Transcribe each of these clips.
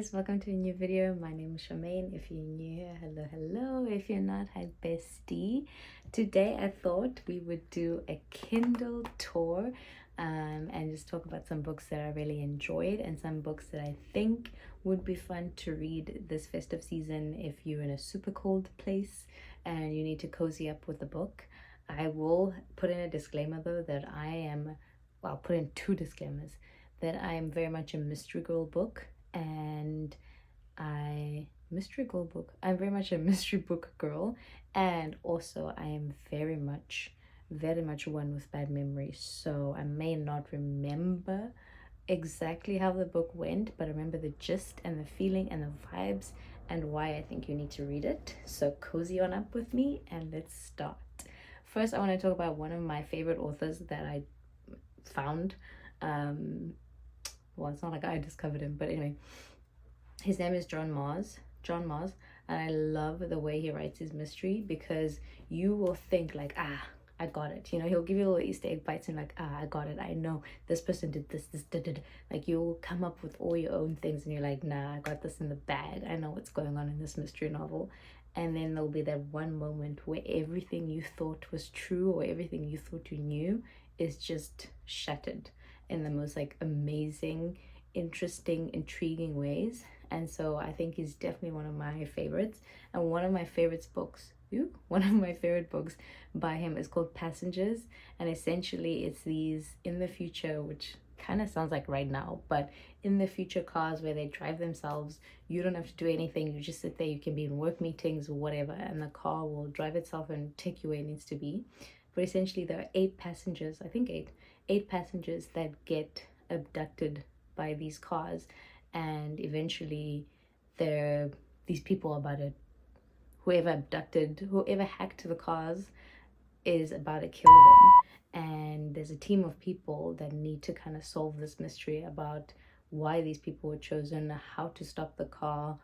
guys, welcome to a new video. My name is Charmaine. If you're new here, hello. If you're not, hi bestie. Today I thought we would do a Kindle tour and just talk about some books that I really enjoyed and some books that I think would be fun to read this festive season if you're in a super cold place and you need to cozy up with a book. I will put in a disclaimer though that I'll put in two disclaimers, that I am very much a mystery girl book and I'm very much a mystery book girl, and also I am very much one with bad memories. So I may not remember exactly how the book went, but I remember the gist and the feeling and the vibes and why I think you need to read it. So cozy on up with me and let's start. First, I want to talk about one of my favorite authors that I found. Well, it's not like I discovered him, but anyway, his name is John Mars, and I love the way he writes his mystery, because you will think like, I got it. You know, he'll give you little Easter egg bites and like, I got it. I know this person did this, did. Like, you'll come up with all your own things and you're like, nah, I got this in the bag. I know what's going on in this mystery novel. And then there'll be that one moment where everything you thought was true or everything you thought you knew is just shattered in the most like amazing, interesting, intriguing ways. And so I think he's definitely one of my favorites. And one of my favorite books by him is called Passengers. And essentially it's these in the future, which kind of sounds like right now, but in the future cars where they drive themselves. You don't have to do anything. You just sit there. You can be in work meetings or whatever, and the car will drive itself and take you where it needs to be. But essentially there are eight passengers that get abducted by these cars, and eventually these people about it, whoever hacked the cars is about to kill them. And there's a team of people that need to kind of solve this mystery about why these people were chosen, how to stop the car,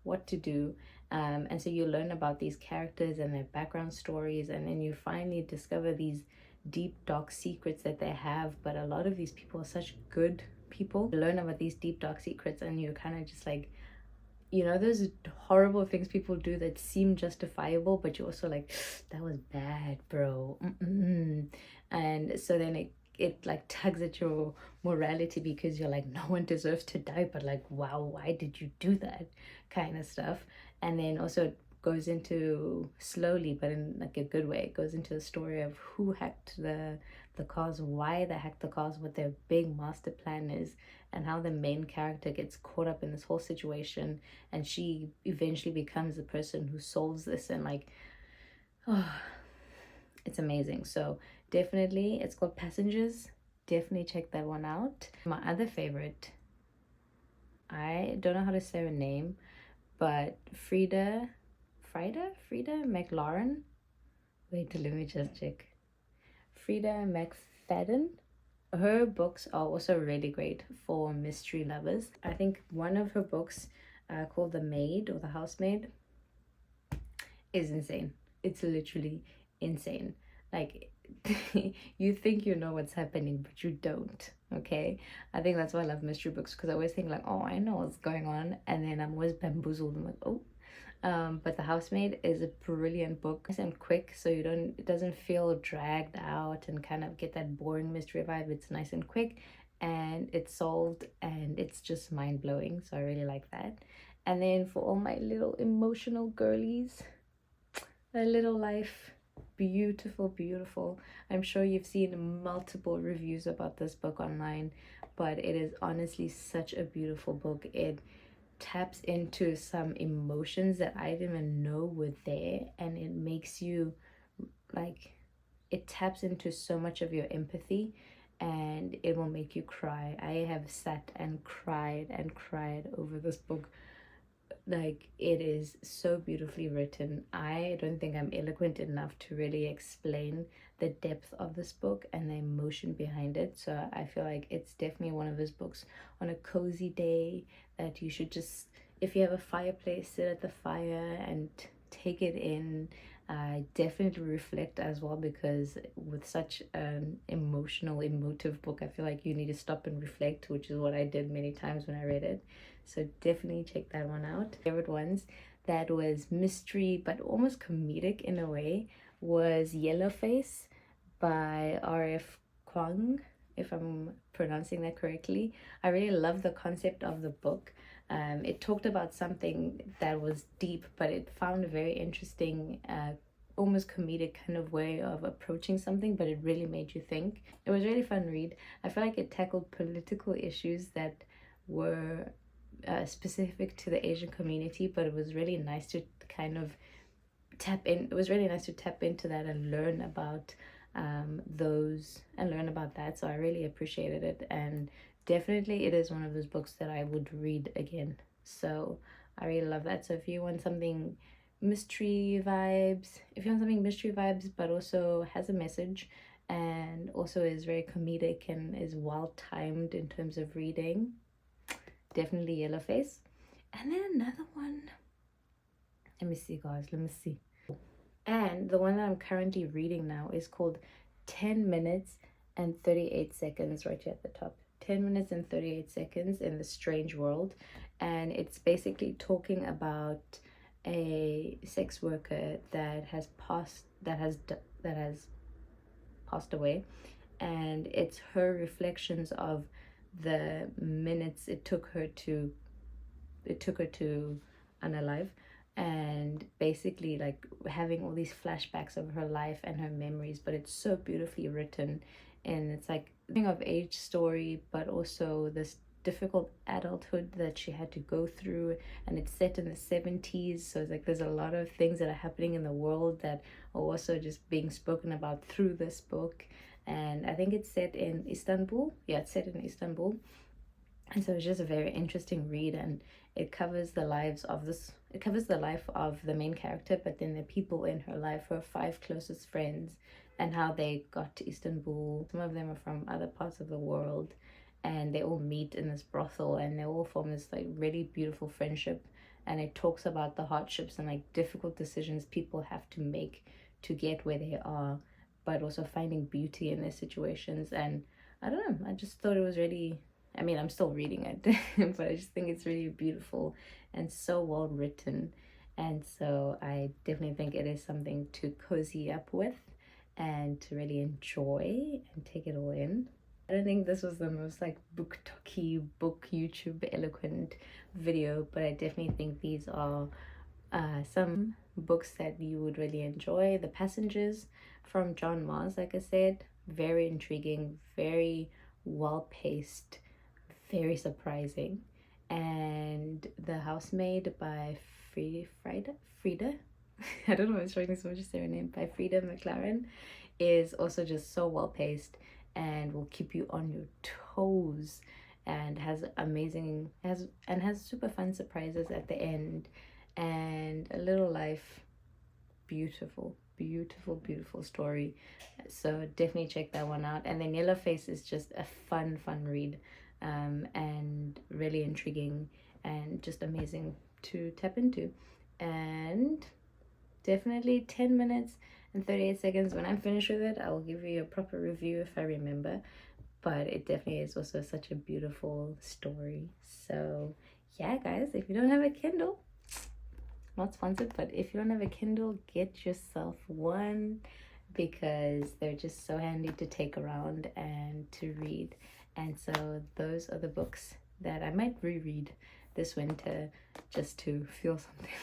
what to do. And so you learn about these characters and their background stories, and then you finally discover these deep dark secrets that they have. But a lot of these people are such good people. You learn about these deep dark secrets and you're kind of just like, you know, those horrible things people do that seem justifiable, but you're also like, that was bad, bro. And so then it like tugs at your morality, because you're like, no one deserves to die, but like, wow, why did you do that, kind of stuff. And then also it goes into, slowly but in like a good way, it goes into the story of who hacked the cars, why they hacked the cars, what their big master plan is, and how the main character gets caught up in this whole situation, and she eventually becomes the person who solves this. And like, it's amazing. So definitely, it's called Passengers. Definitely check that one out. My other favorite, I don't know how to say her name, but Frida McLaurin. Wait, let me just check. Frida McFadden. Her books are also really great for mystery lovers. I think one of her books, called The Maid or The Housemaid, is insane. It's literally insane. Like, you think you know what's happening, but you don't. Okay, I think that's why I love mystery books, because I always think like, oh, I know what's going on, and then I'm always bamboozled. I'm like, oh. But The Housemaid is a brilliant book. Nice and quick, so it doesn't feel dragged out and kind of get that boring mystery vibe. It's nice and quick, and it's solved, and it's just mind-blowing. So I really like that. And then for all my little emotional girlies, A Little Life. Beautiful. I'm sure you've seen multiple reviews about this book online, but it is honestly such a beautiful book. It taps into some emotions that I didn't even know were there, and it makes you like, it taps into so much of your empathy, and it will make you cry. I have sat and cried over this book. Like, it is so beautifully written. I don't think I'm eloquent enough to really explain the depth of this book and the emotion behind it. So I feel like it's definitely one of those books on a cozy day that you should just, if you have a fireplace, sit at the fire and take it in. Definitely reflect as well, because with such an emotive book, I feel like you need to stop and reflect, which is what I did many times when I read it. So definitely check that one out. Favorite ones that was mystery but almost comedic in a way was Yellowface by R.F. Kuang, if I'm pronouncing that correctly. I really love the concept of the book. It talked about something that was deep, but it found a very interesting, almost comedic kind of way of approaching something, but it really made you think. It was really fun read. I feel like it tackled political issues that were specific to the Asian community, but it was really nice to kind of tap in. It was really nice to tap into that and learn about learn about that. So I really appreciated it, and definitely it is one of those books that I would read again. So I really love that. So if you want something mystery vibes, but also has a message and also is very comedic and is well timed in terms of reading, definitely Yellowface. And then another one, let me see, guys, let me see. And the one that I'm currently reading now is called 10 minutes and 38 seconds, right here at the top. 10 minutes and 38 seconds in the Strange World. And it's basically talking about a sex worker that has passed away, and it's her reflections of the minutes it took her to unalive, and basically like having all these flashbacks of her life and her memories. But it's so beautifully written, and it's like coming of age story, but also this difficult adulthood that she had to go through. And it's set in the 70s, so it's like there's a lot of things that are happening in the world that are also just being spoken about through this book. And I think it's set in Istanbul. Yeah, it's set in Istanbul. And so it's just a very interesting read, and it covers the life of the main character, but then the people in her life, her 5 closest friends, and how they got to Istanbul. Some of them are from other parts of the world, and they all meet in this brothel, and they all form this like really beautiful friendship. And it talks about the hardships and like difficult decisions people have to make to get where they are, but also finding beauty in their situations. And I don't know, I just thought it was really, I mean, I'm still reading it, but I just think it's really beautiful and so well written. And so I definitely think it is something to cozy up with and to really enjoy and take it all in. I don't think this was the most like book talky, book YouTube eloquent video, but I definitely think these are some books that you would really enjoy. The Passengers from John Mars, like I said, very intriguing, very well paced, very surprising. And The Housemaid by Frida I don't know if it's trying to say her name, by Frida McLaren, is also just so well paced and will keep you on your toes, and has super fun surprises at the end. And A Little Life, beautiful, beautiful, beautiful story. So definitely check that one out. And then Yellowface is just a fun read, and really intriguing and just amazing to tap into. And definitely 10 minutes and 38 seconds. When I'm finished with it, I will give you a proper review if I remember. But it definitely is also such a beautiful story. So yeah, guys, if you don't have a Kindle, not sponsored, but if you don't have a Kindle, get yourself one, because they're just so handy to take around and to read. And so those are the books that I might reread this winter, just to feel something.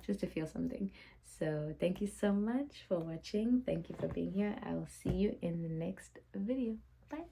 Just to feel something. So thank you so much for watching. Thank you for being here. I will see you in the next video. Bye.